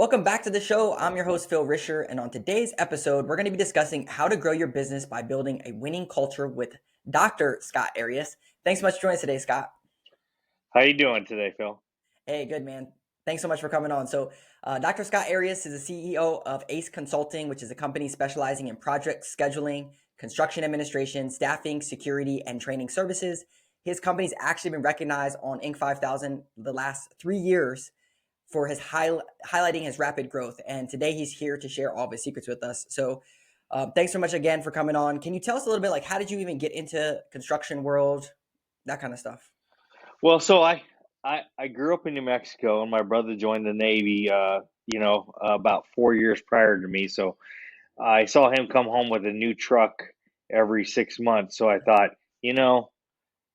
Welcome back to the show. I'm your host, Phil Risher, and on today's episode, we're going to be discussing how to grow your business by building a winning culture with Dr. Scott Arias. Thanks so much for joining us today, Scott. How you doing today, Phil? Hey, good man. Thanks so much for coming on. Dr. Scott Arias is the CEO of ACE Consulting, which is a company specializing in project scheduling, construction administration, staffing, security, and training services. His company's actually been recognized on Inc. 5000 the last 3 years for his highlighting his rapid growth. And today he's here to share all of his secrets with us. Thanks so much again for coming on. Can you tell us a little bit, like, how did you even get into construction world, that kind of stuff? Well, so I grew up in New Mexico, and my brother joined the Navy. About 4 years prior to me. So I saw him come home with a new truck every 6 months. So I thought, you know,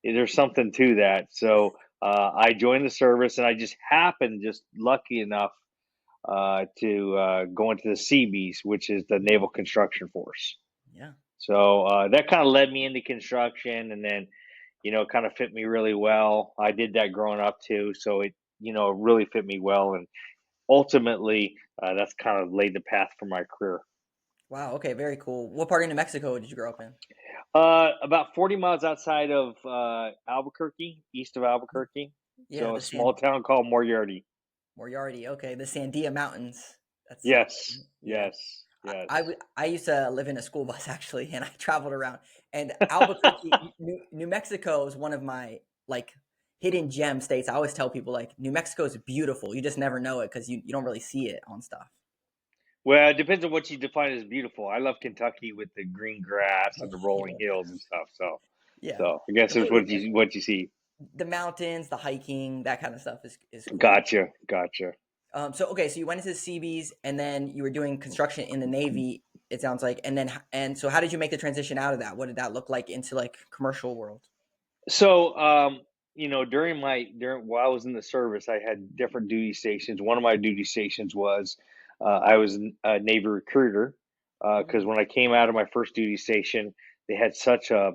there's something to that. So I joined the service, and I just happened, just lucky enough, to go into the Seabees, which is the Naval Construction Force. Yeah. So that kind of led me into construction, and then kind of fit me really well. I did that growing up too, so it really fit me well, and ultimately, that's kind of laid the path for my career. Wow. Okay. Very cool. What part of New Mexico did you grow up in? About 40 miles outside of Albuquerque, east of Albuquerque, Yeah, so a the small town called Moriarty. Moriarty. Okay, the Sandia Mountains. That's Yes, yeah. yes, yes. I used to live in a school bus actually, and I traveled around. And Albuquerque, New Mexico is one of my like hidden gem states. I always tell people like New Mexico is beautiful. You just never know it because you don't really see it on stuff. Well, it depends on what you define as beautiful. I love Kentucky with the green grass Oh and the rolling yeah, hills and stuff. So, yeah, so I guess it's completely what you see. different. The mountains, the hiking, that kind of stuff is cool. Gotcha, gotcha. So you went into the Seabees, and then you were doing construction in the Navy. It sounds like, and so how did you make the transition out of that? What did that look like into like commercial world? So, during while I was in the service, I had different duty stations. One of my duty stations was I was a Navy recruiter because Mm, when I came out of my first duty station, they had such a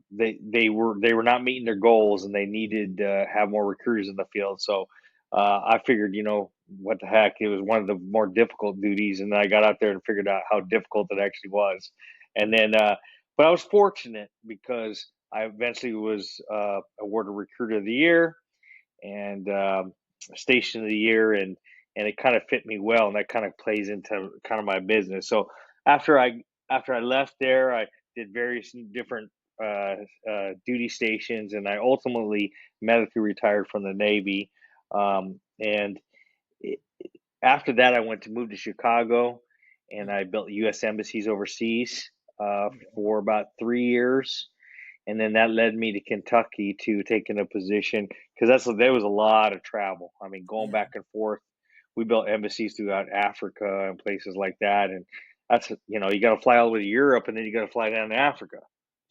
they were not meeting their goals, and they needed to have more recruiters in the field. So I figured, what the heck, it was one of the more difficult duties, and then I got out there and figured out how difficult it actually was. And yeah, then, but I was fortunate because I eventually was awarded Recruiter of the Year and Station of the Year, and it kind of fit me well, and that kind of plays into kind of my business. So after I after I left there, I did various different duty stations, and I ultimately medically retired from the Navy. And it, after that, I went to move to Chicago, and mm, I built U.S. embassies overseas okay, for about 3 years, and then that led me to Kentucky to taking a position because there was a lot of travel. I mean, going yeah, back and forth. We built embassies throughout Africa and places like that, and that's you got to fly all the way to Europe, and then you got to fly down to Africa.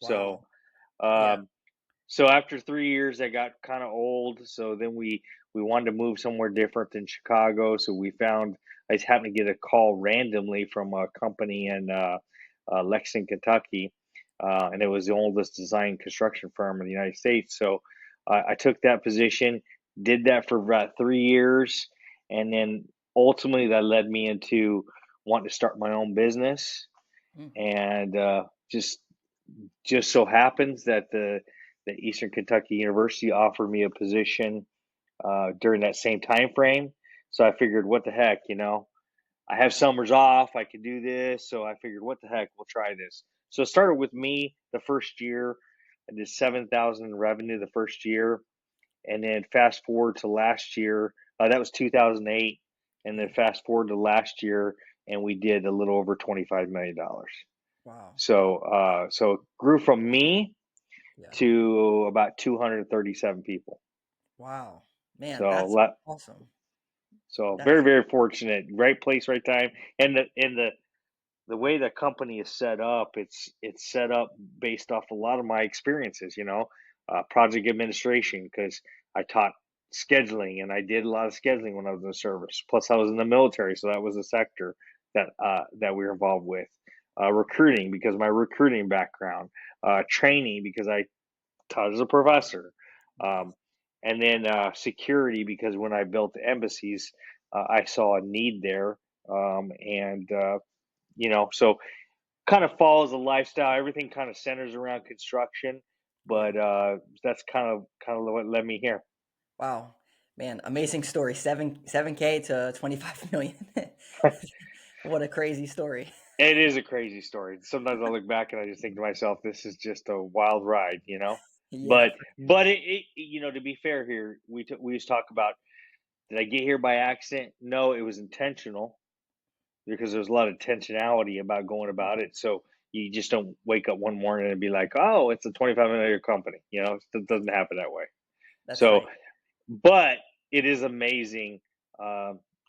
So, wow, yeah, um, so after 3 years, I got kind of old. So then we wanted to move somewhere different than Chicago. So we found I just happened to get a call randomly from a company in Lexington, Kentucky, and it was the oldest design construction firm in the United States. So I took that position, did that for about 3 years, and then ultimately that led me into wanting to start my own business, mm, and just so happens that the Eastern Kentucky University offered me a position during that same time frame. So I figured, what the heck, I have summers off. I could do this. So I figured, what the heck, we'll try this. So it started with me the first year. I did 7,000 in revenue the first year, and then fast forward to last year. That was 2008, and then yeah, fast forward to last year, and we did a little over $25 million. wow, So it grew from me yeah, to about 237 people. wow, man, So that's awesome. very That's very fortunate, right place, right time, and the way the company is set up, it's set up based off a lot of my experiences. Project administration because I taught scheduling, and I did a lot of scheduling when I was in the service. Plus, I was in the military, so that was a sector that we were involved with. Recruiting because my recruiting background, training because I taught as a professor. nice. Um, and then security because when I built the embassies, I saw a need there, and so kind of follows a lifestyle. Everything kind of centers around construction, Yeah. but that's kind of what led me here. Wow. Man, amazing story. 7K to 25 million. What a crazy story. It is a crazy story. Sometimes I look back and I just think to myself, this is just a wild ride, you know. Yeah, But for sure. but to be fair here, we just talk about, did I get here by accident? No, it was intentional because there's a lot of intentionality about going about it. So you just don't wake up one morning and be like, oh, it's a 25 million company. It doesn't happen that way. That's So, right. but it is amazing.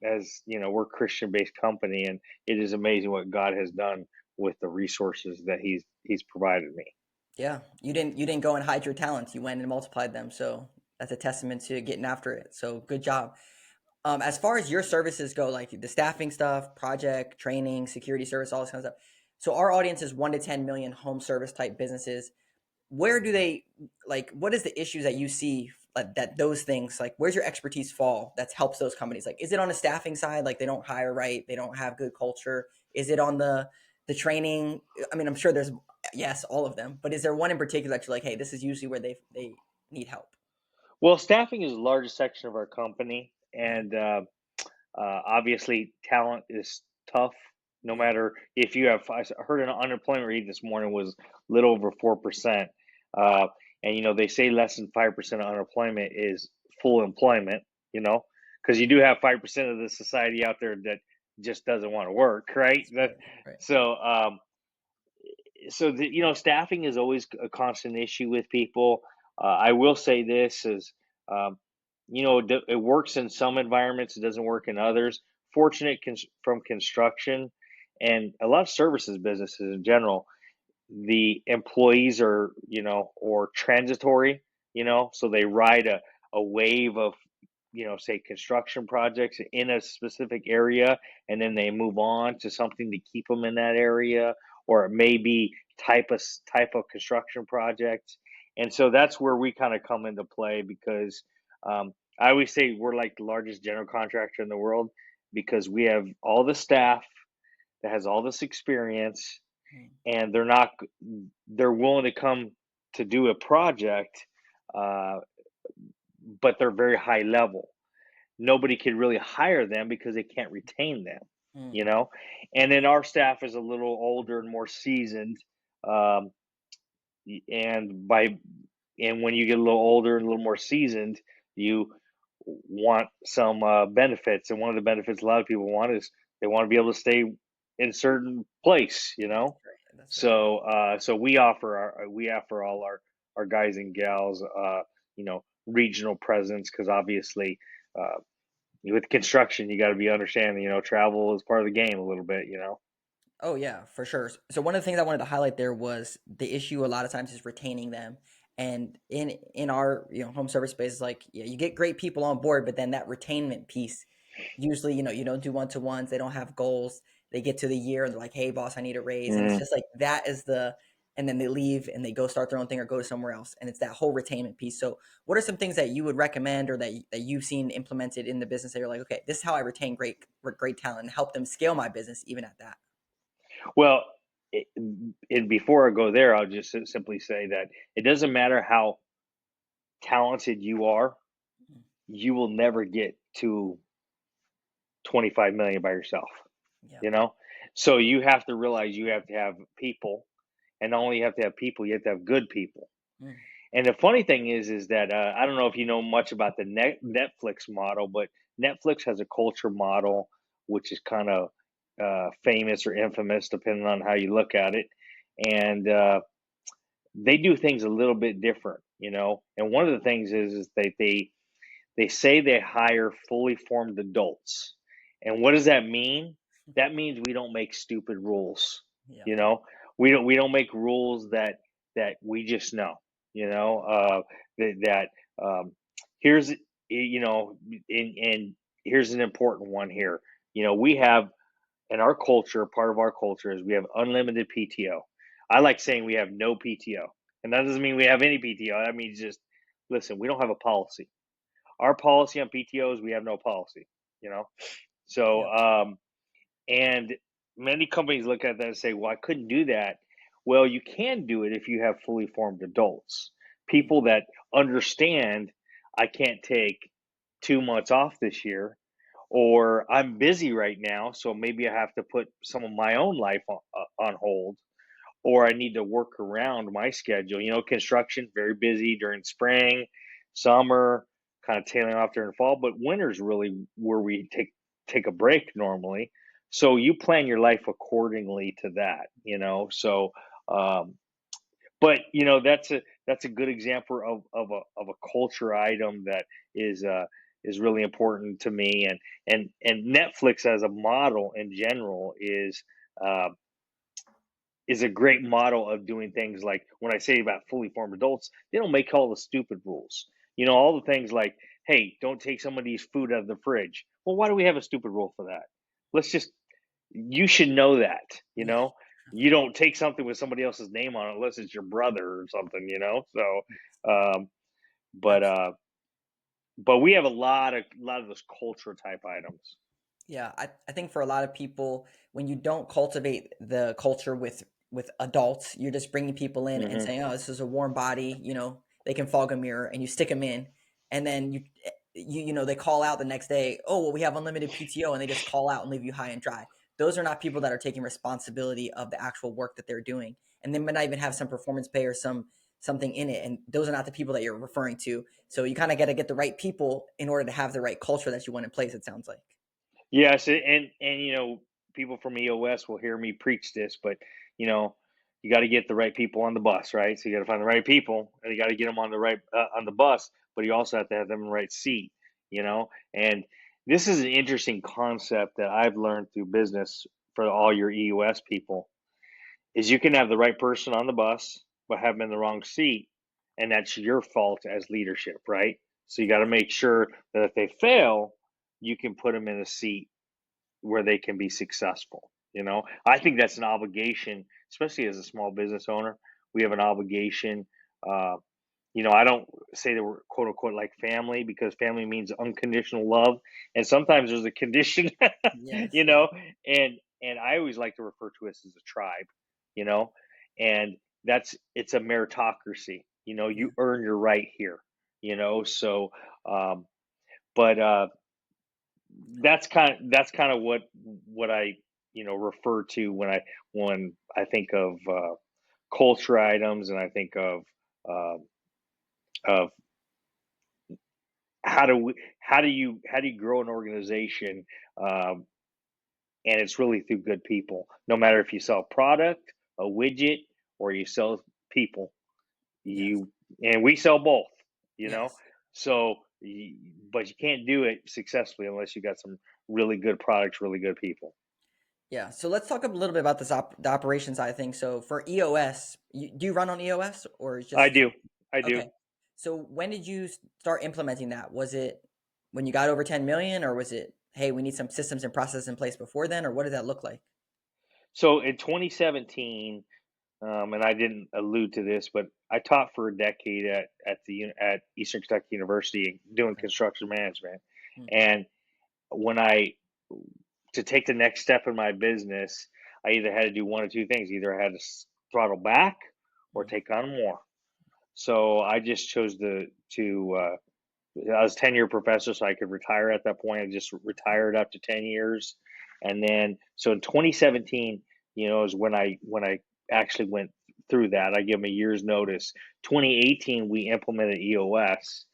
As you know, we're a Christian-based company, and it is amazing what God has done with the resources that He's provided me. Yeah. You didn't go and hide your talents. You went and multiplied them. So that's a testament to getting after it. So good job. As far as your services go, like the staffing stuff, project, training, security service, all this kind of stuff. So our audience is 1 to 10 million home service type businesses. Where do they like? What is the issues that you see that those things like? Where's your expertise fall that helps those companies? Like, is it on the staffing side? Like they don't hire right, they don't have good culture. Is it on the training? I mean, I'm sure there's yes, all of them, but is there one in particular that you're like, hey, this is usually where they need help? Well, staffing is the largest section of our company, Yeah, and obviously, talent is tough. No yeah, matter if you have, heard an unemployment rate this morning was little over 4%, uh, and they say less than 5% of unemployment is full employment. Because you do have 5% of the society out there that just doesn't want to work, right? that's That right, right. so staffing is always a constant issue with people. I will say this is, um, it works in some environments, it doesn't work in others. Fortunate from construction and a lot of services businesses in general, the employees are, or transitory, so they ride a wave of, say construction projects in a specific area, and then they move on to something to keep them in that area, or it may be type of construction projects. And so that's where we kind of come into play because I always say we're like the largest general contractor in the world because we have all the staff that has all this experience, Mm, and they're willing to come to do a project, uh, but they're very high level. Nobody could really hire them because they can't retain them, you mm, know. And then our staff is a little older and more seasoned, um, and by and when you get a little older and a little more seasoned, you want some benefits. And one of the benefits a lot of people want is they want to be able to stay in a certain place, that's right. That's right. so we offer all our guys and gals, regional presence, because obviously, uh, with construction you got to be understanding. Travel is part of the game a little bit. Oh yeah, for sure. So one of the things I wanted to highlight there was the issue a lot of times is retaining them. And in our home service space, like yeah, you get great people on board, but then that retainment piece, usually you don't do one to ones. They don't have goals. They get to the year and they're like, "Hey, boss, I need a raise," and it's Mm. just like that is the, and then they leave and they go start their own thing or go somewhere else, and it's that whole retainment piece. So what are some things that you would recommend or that you've seen implemented in the business that you're like, okay, this is how I retain great talent and help them scale my business even at that. Well, it, and before I go there, I'll just simply say that it doesn't matter how talented you are, Mm, you will never get to 25 million by yourself, yeah. you know? So you have to realize you have to have people, and not only you have to have people, you have to have good people. Mm, And the funny thing is that I don't know if you know much about the Netflix model, but Netflix has a culture model which is kind of famous or infamous, depending on how you look at it. And they do things a little bit different. And one of the things is they say they hire fully formed adults. And what does that mean? That means we don't make stupid rules. yeah. You know, we don't make rules that we just know. You know, that here's and here's an important one here. We have in our culture, part of our culture is we have unlimited PTO. I like saying we have no PTO, and that doesn't mean we have any PTO. That means just listen. We don't have a policy. Our policy on PTO is we have no policy. you know? So, Yeah. and many companies look at that and say, well, I couldn't do that. Well, you can do it if you have fully formed adults, Mm. people that understand I can't take 2 months off this year, or I'm busy right now, so maybe I have to put some of my own life on hold, or I need to work around my schedule. Construction very busy during spring, summer, kind of tailing off during fall, but winter's really where we take a break normally. So you plan your life accordingly to that. So um, but that's a good example of a culture item that is really important to me, and Netflix as a model in general uh, is a great model of doing things. Like when I say about fully formed adults, they don't make all the stupid rules. All the things like, hey, don't take somebody's food out of the fridge. Well, why do we have a stupid rule for that? Let's just, you should know that, Yeah. you don't take something with somebody else's name on it unless it's your brother or something. So, but, Absolutely. uh, but we have a lot of those culture type items. Yeah, I think for a lot of people, when you don't cultivate the culture with adults, you're just bringing people in and Hmm. saying, "Oh, this is a warm body." They can fog a mirror, and you stick them in, and then they call out the next day. Oh, well, we have unlimited PTO, and they just call out and leave you high and dry. Those are not people that are taking responsibility of the actual work that they're doing, and they might not even have some performance pay or something in it. And those are not the people that you're referring to. So you kind of got to get the right people in order to have the right culture that you want in place. It sounds like. Yes, and people from EOS will hear me preach this, but you know, you got to get the right people on the bus, right? So you got to find the right people, and you got to get them on the bus, but you also have to have them in the right seat. And this is an interesting concept that I've learned through business for all your EOS people is you can have the right person on the bus, but have them in the wrong seat, and that's your fault as leadership, right? So you got to make sure that if they fail, you can put them in a seat where they can be successful. I think that's an obligation, especially as a small business owner. We have an obligation. Uh, I don't say that we're quote unquote like family, because family means unconditional love, and sometimes there's a condition. Yes, you yeah, know, and I always like to refer to us as a tribe. You know, and it's a meritocracy. yeah, You earn your right here. So um, but that's kind of what I refer to when I think of culture items, and I think uh, of how do you grow an organization, um, and it's really through good people. No matter if you sell a product, a widget, or you sell people, yes, you and we sell both. You know, yes, so but you can't do it successfully unless you got some really good products, really good people. yeah. So let's talk a little bit about the operation side of things. So for EOS, do you run on EOS or is I just do. I do. okay? So when did you start implementing that? Was it when you got over 10 million, or was it, hey, we need some systems and processes in place before then, or what did that look like? So in 2017, and I didn't allude to this, but I taught for a decade at Eastern Kentucky University doing Okay. construction management. Mm. And when I to take the next step in my business, I either had to do one or two things. Either I had to throttle back or Mm. take on more. So I just chose to I was 10-year professor, so I could retire at that point. I just retired after 10 years. And then, so in 2017, is when I actually went through that. I give them a year's notice. 2018, we implemented EOS,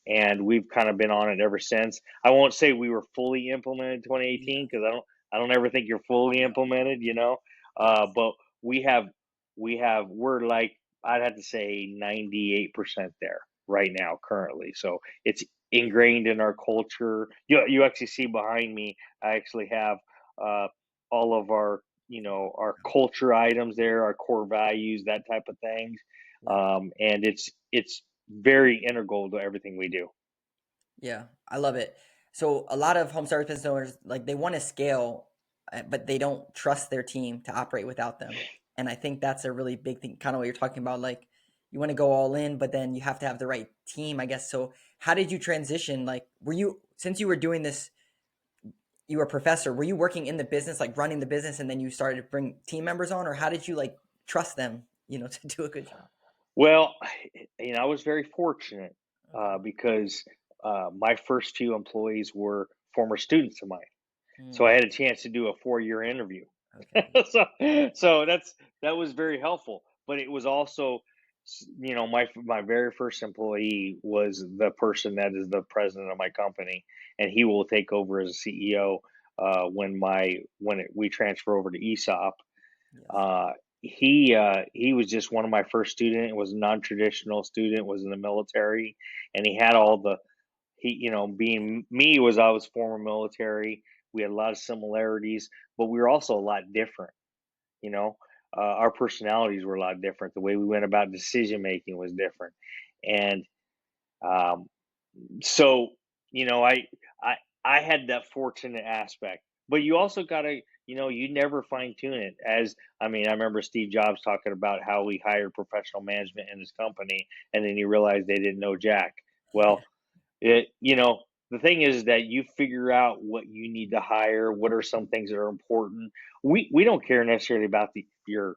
and we've kind of been on it ever since. I won't say we were fully implemented in Yeah. 2018, because I don't ever think you're fully No. implemented. Yes. But we're like, I'd have to say 98% there right now currently. So it's ingrained in our culture. You actually see behind me, I actually have uh, all of our culture items there, our core values, that type of things. Yeah. And it's very integral to everything we do. Yeah, I love it. So a lot of home service business owners, like, they want to scale, but they don't trust their team to operate without them. And I think that's a really big thing, kind of what you're talking about. Like, you want to go all in, but then you have to have the right team, I guess. So how did you transition? Like, since you were doing this you were a professor. Were you working in the business, like running the business, and then you started to bring team members on, or how did you like trust them, to do a good job? Well, I was very fortunate Okay. because my first few employees were former students of mine. So I Mm, had a chance to do a 4-year interview. okay. so that was very helpful. But it was also, my very first employee was the person that is the president of my company, and he will take over as a CEO we transfer over to ESOP. Yes. Uh, he was just one of my first student. Was a non-traditional student. Was in the military, and he had all the being me was I was former military. We had a lot of similarities, but we were also a lot different. You know, our personalities were a lot different. The way we went about decision making was different, and um, so you know, I I had that fortunate aspect, but you also gotta, you never fine tune it. I remember Steve Jobs talking about how he hired professional management in his company, and then he realized they didn't know jack. Yeah. Well, the thing is that you figure out what you need to hire. What are some things that are important? We don't care necessarily about your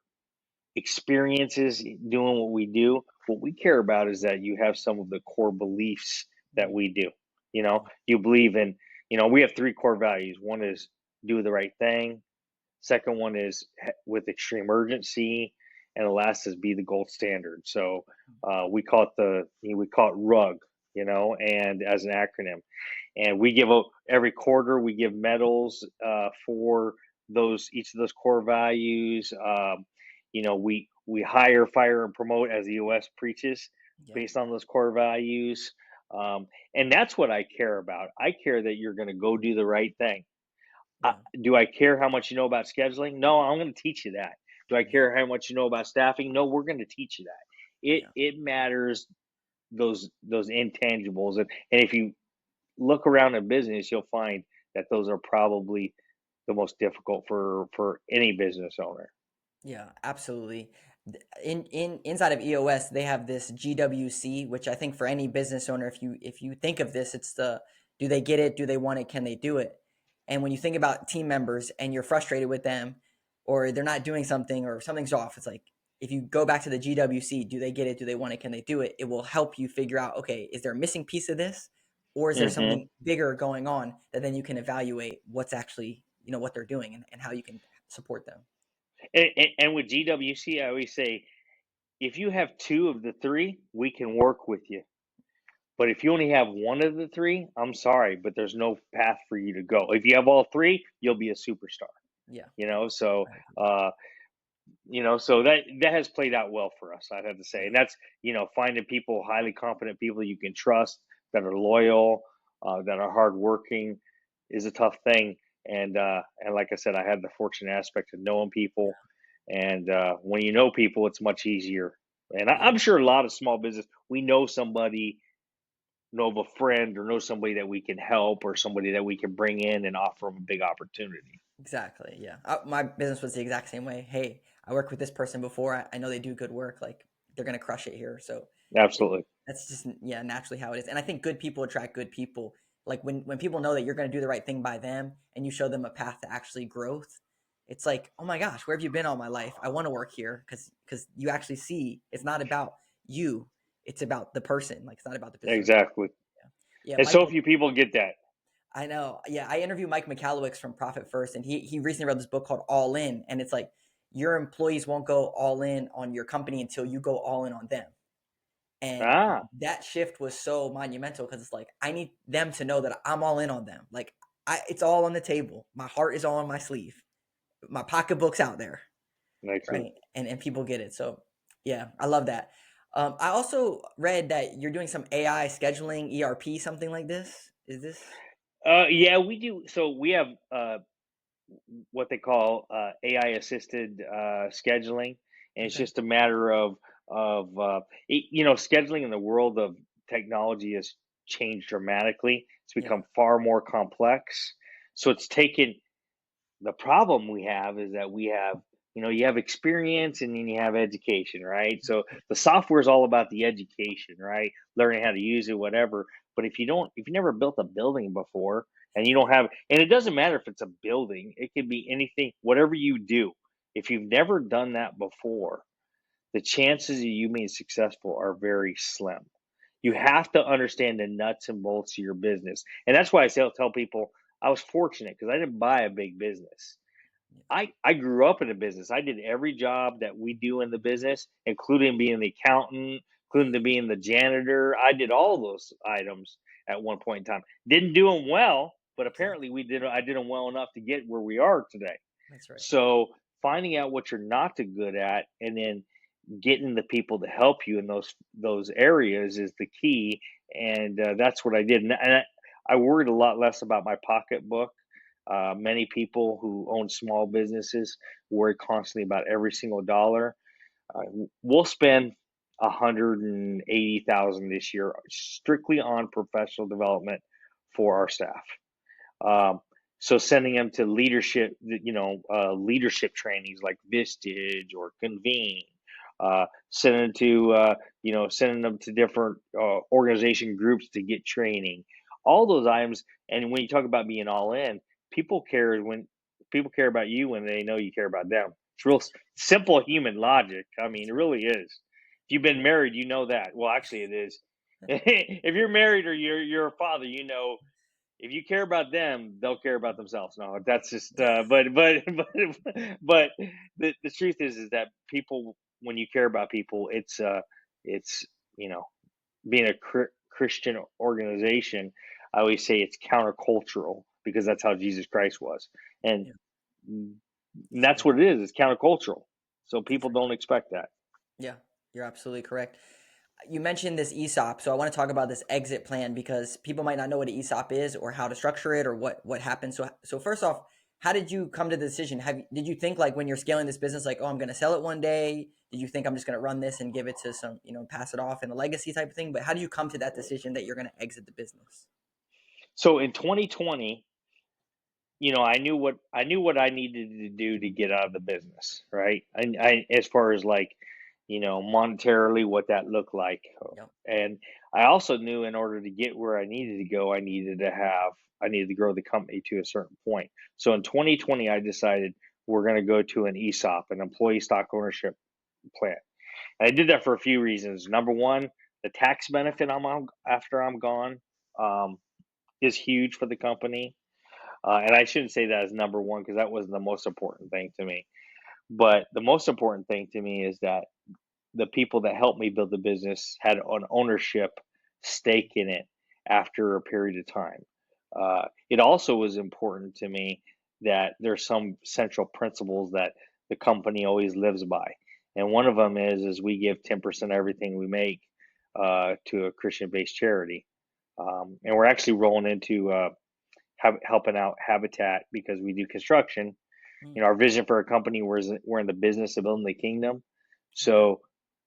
experiences doing what we do. What we care about is that you have some of the core beliefs that Mm, we do. yeah. You believe in, we have three core values. One is do the right thing. Second one is with extreme urgency, and the last is be the gold standard. So we call it RUG, and as an acronym, and we give every quarter we give medals for those each of those core values. We hire, fire, and promote as the U.S. preaches Yeah. based on those core values, and that's what I care about. I care that you're going to go do the right thing. uh, Yeah. do I care how much you know about scheduling? No, I'm going to teach you that. Do I Yeah. care how much you know about staffing? No, we're going to teach you that. It Yeah. it matters, those intangibles, and if you look around in business, you'll find that those are probably the most difficult for any business owner. Yeah, absolutely. In inside of EOS, they have this GWC, which I think for any business owner, if you think of this, it's the do they get it? Do they want it? Can they do it? And when you think about team members and you're frustrated with them, or they're not doing something, or something's off, it's like if you go back to the GWC, do they get it? Do they want it? Can they do it? It will help you figure out, okay, is there a missing piece of this, or is there Hmm. something bigger going on that then you can evaluate what's actually what they're doing, and how you can support them. And with GWC, I always say, if you have two of the three, we can work with you. But if you only have one of the three, I'm sorry, but there's no path for you to go. If you have all three, you'll be a superstar. Yeah. So I agree. so that has played out well for us, I'd have to say. Yeah. And that's, finding people, highly competent people you can trust, that are loyal, that are hardworking, is a tough thing. And like I said, I had the fortunate aspect of knowing people, and when you know people, it's much easier. And Yeah. I'm sure a lot of small business, we know somebody, know of a friend, or know somebody that we can help, or somebody that we can bring in and offer them a big opportunity. Exactly. Yeah. My business was the exact same way. Hey, I worked with this person before. I know they do good work. Like they're gonna crush it here. So it, Absolutely. that's just naturally how it is. And I think good people attract good people. Like when people know that you're gonna do the right thing by them and you show them a path to actually growth, it's like, oh my gosh, where have you been all my life? I want to work here because you actually see it's not about you. It's about the person. Like it's not about the business. Exactly. Yeah. Yeah. And Mike. so few people get that. I know. Yeah, I interviewed Mike McCallowicz from Profit First, and he recently wrote this book called All In, and it's like your employees won't go all in on your company until you go all in on them. And Ah, that shift was so monumental because it's like I need them to know that I'm all in on them. Like it's all on the table. My heart is all on my sleeve. My pocketbook's out there, excellent. right? And people get it. So yeah, I love that. I also read that you're doing some AI scheduling, ERP, something like this. Is this Yeah, we do. So we have what they call AI assisted scheduling, and it's okay? just a matter of scheduling in the world of technology has changed dramatically. It's Yeah. become far more complex. So it's taken the problem we have is that we have, you have experience and then you have education, right? So the software is all about the education, right? Learning how to use it, whatever. But if you never built a building before, and you don't have, and it doesn't matter if it's a building, it could be anything, whatever you do. If you've never done that before, the chances of you being successful are very slim. You Yeah. have to understand the nuts and bolts of your business. And that's why tell people I was fortunate because I didn't buy a big business. Yeah. I grew up in a business. I did every job that we do in the business, including being the accountant, including being the janitor. I did all those items at one point in time. Didn't do them well, but Yeah. apparently we did. I did them well enough to get where we are today. That's right. So finding out what you're not too good at, and then getting the people to help you in those areas is the key. And that's what I did. I worried a lot less about my pocketbook. Many people who own small businesses worry constantly about every single dollar. We'll spend 180,000 this year strictly on professional development for our staff. Um, so sending them to leadership trainings like Vistage or Convene, sending them to different organization groups to get training. All those items, and when you talk about being all in, people care about you when they know you care about them. It's real simple human logic. I mean, it really is. If you've been married, you know that. Well, actually, it is. If you're married or you're a father, if you care about them, they'll care about themselves. No, that's just. But the truth is that people, when you care about people, it's you know, being a Christian organization. I always say it's countercultural because that's how Jesus Christ was, and Yeah. that's Yeah. what it is. It's countercultural, so That's people right. don't expect that. Yeah. You're absolutely correct. You mentioned this ESOP, so I want to talk about this exit plan because people might not know what an ESOP is or how to structure it or what happens. So first off, how did you come to the decision? Did you think like when you're scaling this business, like, oh, I'm going to sell it one day? Did you think I'm just going to run this and give it to some, pass it off in a legacy type of thing? But how do you come to that decision that you're going to exit the business? So in 2020, I knew what I needed to do to get out of the business, right? I as far as like, monetarily what that looked like. Yep. And I also knew in order to get where I needed to go, I needed to grow the company to a certain point. So in 2020, I decided we're going to go to an ESOP, an employee stock ownership plan. And I did that for a few reasons. Number one, the tax benefit after I'm gone um, is huge for the company. And I shouldn't say that as number one because that wasn't the most important thing to me. But the most important thing to me is that the people that helped me build the business had an ownership stake in it after a period of time. It also was important to me that there's some central principles that the company always lives by, and one of them is we give 10% of everything we make to a Christian-based charity, and we're actually rolling into helping out Habitat because we do construction. Mm, Our vision for our company was we're in the business of building the kingdom. okay. So,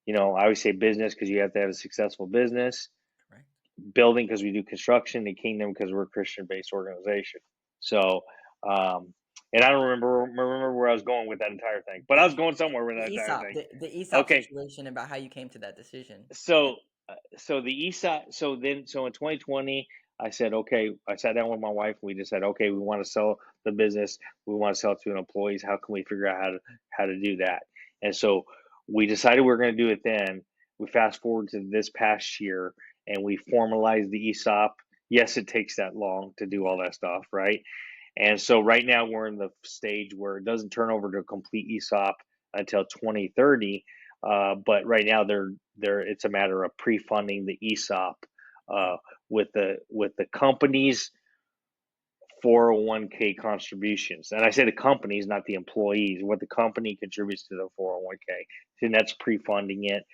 I always say business because you have to have a successful business, Correct. building because we do construction, the kingdom because we're a Christian based organization. So, and I don't remember where I was going with that entire thing, but I The, was going somewhere with the that entire ESOP, thing. the ESOP Okay, situation about how you came to that decision. so so the ESOP, so in 2020, I said, okay, I sat down with my wife and we just said, okay, we want to sell the business, we want to sell it to employees. How can we figure out how to do that? And so we decided we are going to do it then. We fast forward to this past year and we formalized the ESOP. Yes, it takes that long to do Yeah. all that stuff, right? And so right now we're in the stage where it doesn't turn over to a complete ESOP until 2030. But right now it's a matter of pre-funding the ESOP Yeah. uh, with the company's 401k contributions. And I say the companies, not the employees, what the company contributes to the 401k. And that's pre-funding it.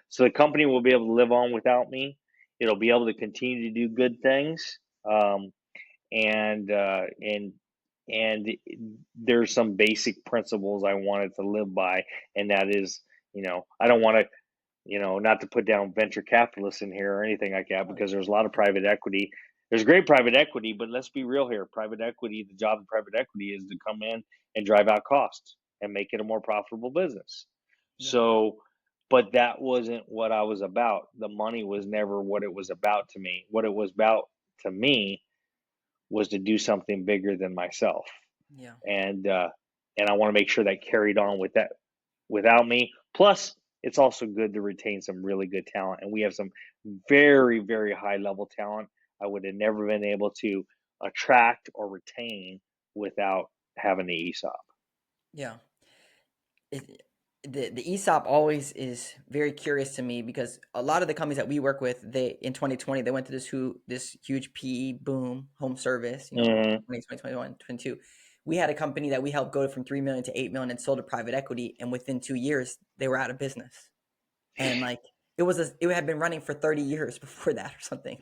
So the company will be able to live on without me. It'll be able to continue to do good things. And there's some basic principles I wanted to live by, and that is, I don't want to, not to put down venture capitalists in here or anything like that, Oh, because there's a lot of private equity. There's great private equity, but let's be real here. Private equity, the job of private equity is to come in and drive out costs and make it a more profitable business. yeah. So, but that wasn't what I was about. The money was never what it was about to me. What it was about to me was to do something bigger than myself, Yeah. and I want to make sure that carried on with that without me. Plus, it's also good to retain some really good talent, and we have some very, very high level talent I would have never been able to attract or retain without having the ESOP. Yeah. It, the ESOP always is very curious to me because a lot of the companies that we work with, they in 2020 they went to this huge PE boom, home service, Hmm. 2021, 22. We had a company that we helped go from 3 million to 8 million and sold to private equity, and within 2 years they were out of business. And like it had been running for 30 years before that or something.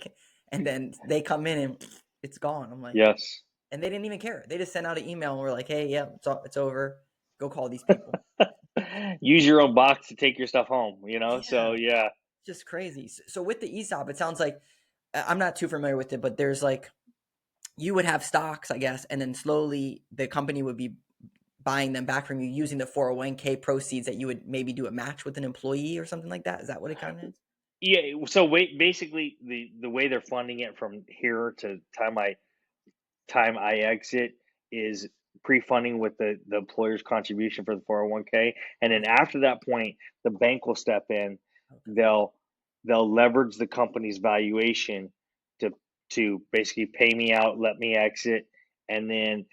And then they come in and it's gone. I'm like, Yes. and they didn't even care. They just sent out an email and were like, "Hey, yeah, it's over. Go call these people." Use your own box to take your stuff home, you know? Yeah, So, yeah. just crazy. So with the ESOP, it sounds like I'm not too familiar with it, but there's like you would have stocks, I guess, and then slowly the company would be buying them back from you using the 401k proceeds that you would maybe do a match with an employee or something like that. Is that what it kind of is? Yeah, so wait, basically the way they're funding it from here to time I exit is pre-funding with the employer's contribution for the 401k, and then Okay. after that point, the bank will step in. Okay. They'll they'll leverage the company's valuation to basically pay me out, let me exit, and then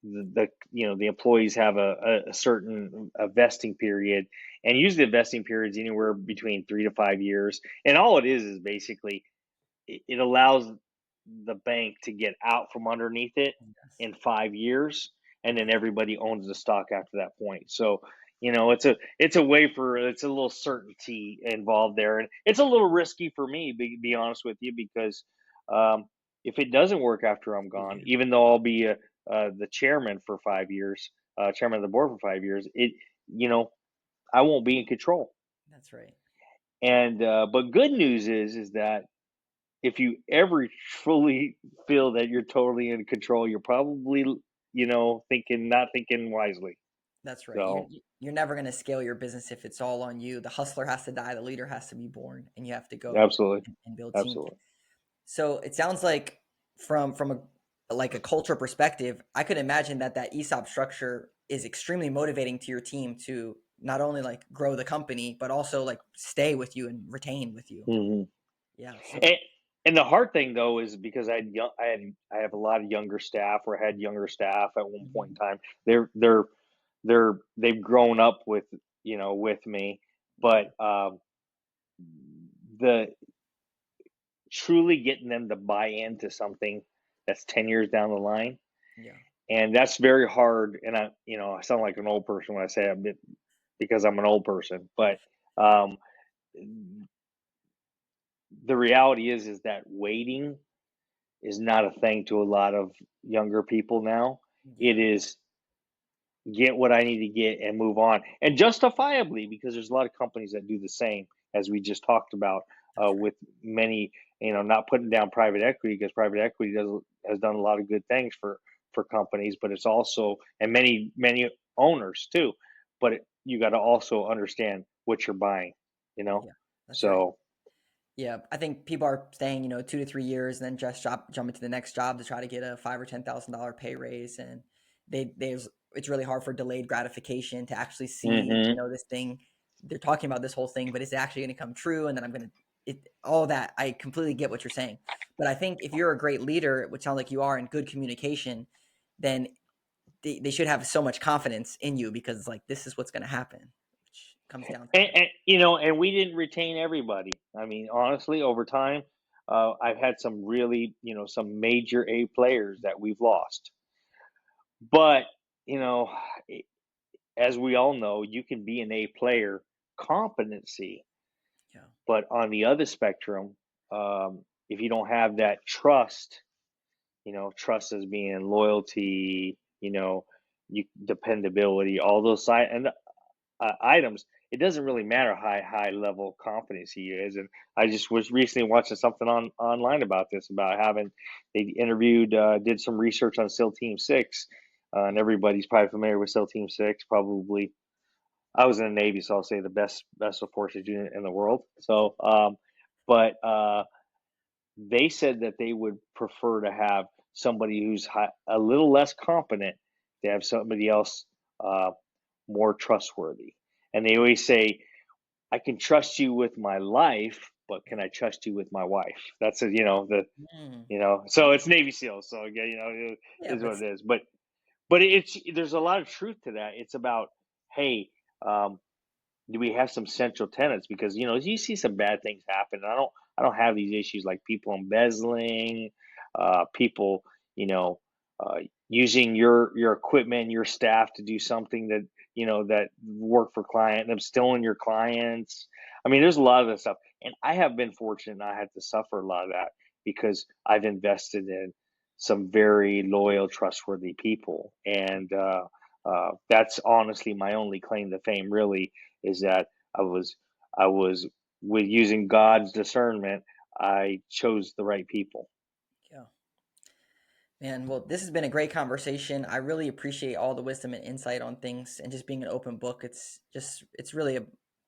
the employees have a certain vesting period, and usually the vesting period is anywhere between 3 to 5 years, and all it is basically it allows the bank to get out from underneath it Yes. in 5 years, and then Yes. everybody owns the stock after that point. So it's a way for it's a little certainty involved there, and it's a little risky for me. Be honest with you, because um, if it doesn't work after I'm gone, Yeah. even though I'll be the chairman for 5 years, chairman of the board for 5 years, you know I won't be in control. That's right. And but good news is that if you ever fully feel that you're totally in control, you're probably, thinking not thinking wisely. That's right. So, You're never going to scale your business if it's all on you. The hustler has to die, the leader has to be born, and you have to go absolutely, and build teams. absolutely. So it sounds like from a culture perspective, I could imagine that ESOP structure is extremely motivating to your team to not only like grow the company but also like stay with you and retain with you. Hmm. Yeah. So And and the hard thing though is because I have a lot of younger staff, or had younger staff at one point in mhm, time. They've grown up with me, but okay. the truly getting them to buy into something that's 10 years down the line. Yeah. And that's very hard. And I sound like an old person when I say it, because I'm an old person. But um, the reality is that waiting is not a thing to a lot of younger people now. It Yeah. is get what I need to get and move on, and justifiably, because there's a lot of companies that do the same, as we just talked about, That's right. with many, not putting down private equity, because private equity has done a lot of good things for companies, but it's also, and many owners too, but you got to also understand what you're buying, you know. Yeah. That's right. So Yeah, I think people are staying, 2 to 3 years, and then just jump into the next job to try to get a five or $10,000 pay raise, and there's it's really hard for delayed gratification to actually see, hmm. this thing. They're talking about this whole thing, but it's actually going to come true, and then all that. I completely get what you're saying, but I think if you're a great leader, which sounds like you are, in good communication, then they should have so much confidence in you because it's like this is what's going to happen, which comes down to And we didn't retain everybody. I mean, honestly, over time, I've had some really, some major A players that we've lost. But, you know, i- as we all know, you can be an A player competency, yeah, but on the other spectrum, if you don't have that trust, trust as being loyalty, dependability, all those side and items, it doesn't really matter how high level confidence he is. And I just was recently watching something online about this, about having they interviewed, did some research on SEAL Team Six, and yeah, everybody's probably familiar with SEAL Team Six. Probably, I was in the Navy, so I'll say the best special forces unit in the world. So, but they said that they would prefer to have somebody who's a little less competent to have somebody else uh, more trustworthy. And they always say, I can trust you with my life, but can I trust you with my wife? That's a, Mm. so it's Navy SEALs. So again, it Yeah, is but what it is. But it's there's a lot of truth to that. It's about, hey, um, do we have some central tenants? Because you see some bad things happen. I don't have these issues like people embezzling, people you know using your equipment, your staff to do something that work for client, them stealing your clients. I mean, there's a lot of this stuff, and I have been fortunate not had to suffer a lot of that because I've invested in some very loyal, trustworthy people, and that's honestly my only claim to fame. Really, is that I was with using God's discernment, I chose the right people. yeah. Man, well, this has been a great conversation. I really appreciate all the wisdom and insight on things and just being an open book. It's really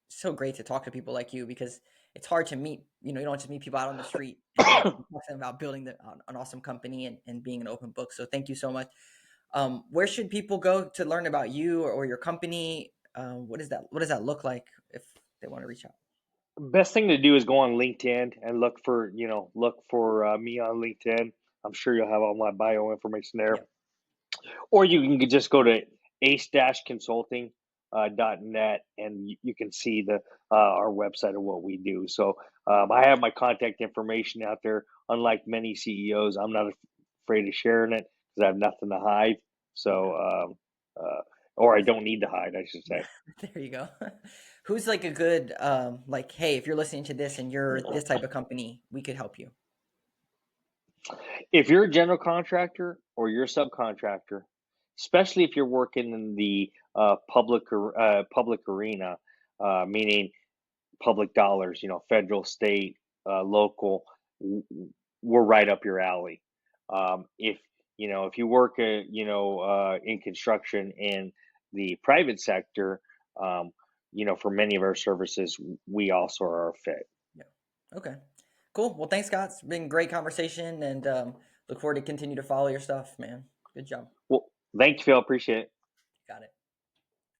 so great to talk to people like you because it's hard to meet, you don't just meet people out on the street and talk to them about building an awesome company and being an open book. So thank you so much. Where should people go to learn about you or your company? What does that look like if they want to reach out? Best thing to do is go on LinkedIn and look for me on LinkedIn. I'm sure you'll have all my bio information there. Yeah. Or you can just go to ace-consulting .net, and you can see our website of what we do. So I have my contact information out there. Unlike many CEOs, I'm not afraid of sharing it because I have nothing to hide. So, Okay. or I don't need to hide, I should Yeah, say. there you go. Who's like a good like, hey, if you're listening to this and you're this type of company, we could help you. If you're a general contractor or you're a subcontractor, especially if you're working in the public arena, meaning public dollars, federal, state, local, we're right up your alley. If you work in construction in the private sector, for many of our services, we also are a fit. Yeah. Okay. Cool. Well, thanks, Scott. It's been a great conversation and look forward to continue to follow your stuff, man. Good job. Well, thank you, Phil. Appreciate it. Got it.